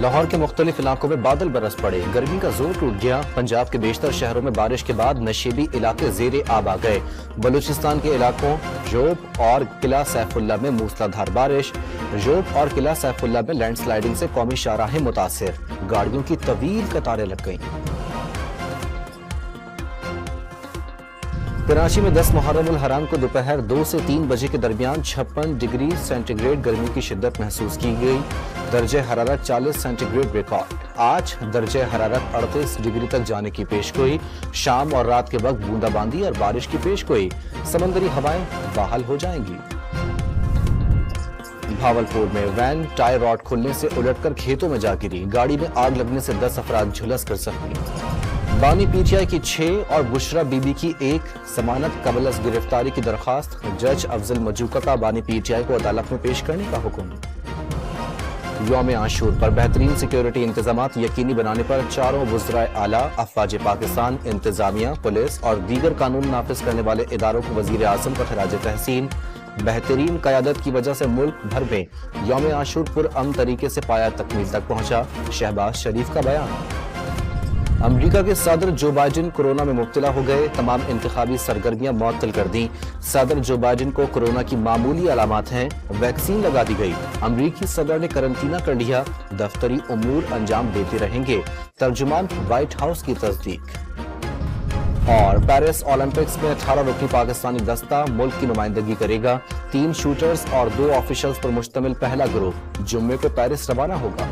لاہور کے مختلف علاقوں میں بادل برس پڑے، گرمی کا زور ٹوٹ گیا۔ پنجاب کے بیشتر شہروں میں بارش کے بعد نشیبی علاقے زیر آب آ گئے۔ بلوچستان کے علاقوں جوب اور قلعہ سیف اللہ میں موسلادھار بارش، جوب اور قلعہ سیف اللہ میں لینڈ سلائیڈنگ سے قومی شاہراہیں متاثر، گاڑیوں کی طویل قطاریں لگ گئیں۔ کراچی میں 10 محرم الحرام کو دوپہر 2 سے 3 بجے کے درمیان 56 ڈگری سینٹی گریڈ گرمی کی شدت محسوس کی گئی۔ درجہ حرارت 40 سینٹی گریڈ ریکارڈ۔ آج درجہ حرارت 38 ڈگری تک جانے کی پیشگوئی۔ شام اور رات کے وقت بوندا باندی اور بارش کی پیشگوئی۔ سمندری ہوائیں بحال ہو جائیں گی۔ بھاولپور میں وین ٹائر راڈ کھلنے سے الٹ کر کھیتوں میں جا گری، گاڑی میں آگ لگنے سے 10 افراد جھلس کر زخمی۔ بانی پی ٹی آئی کی 6 اور بشرا بی بی کی 1 ضمانت قبل از گرفتاری کی درخواست، جج افضل مجوکا کا بانی پی ٹی آئی کو عدالت میں پیش کرنے کا حکم۔ یوم عاشور پر بہترین سیکیورٹی انتظامات یقینی بنانے پر چاروں وزرائے اعلیٰ، افواج پاکستان، انتظامیہ، پولیس اور دیگر قانون نافذ کرنے والے اداروں کو وزیر اعظم کا خراج تحسین۔ بہترین قیادت کی وجہ سے ملک بھر میں یوم عاشور پرامن طریقے سے پایہ تکمیل تک پہنچا، شہباز شریف کا بیان۔ امریکہ کے صدر جو بائیڈن کورونا میں مبتلا ہو گئے، تمام انتخابی سرگرمیاں معطل کر دیں۔ صدر جو بائیڈن کو کورونا کی معمولی علامات ہیں، ویکسین لگا دی گئی۔ امریکی صدر نے قرنطینہ کر لیا، دفتری امور انجام دیتے رہیں گے، ترجمان وائٹ ہاؤس کی تصدیق۔ اور پیرس اولمپکس میں 18 رکنی پاکستانی دستہ ملک کی نمائندگی کرے گا۔ 3 شوٹرز اور 2 آفیشلز پر مشتمل پہلا گروہ جمعے کو پیرس روانہ ہوگا۔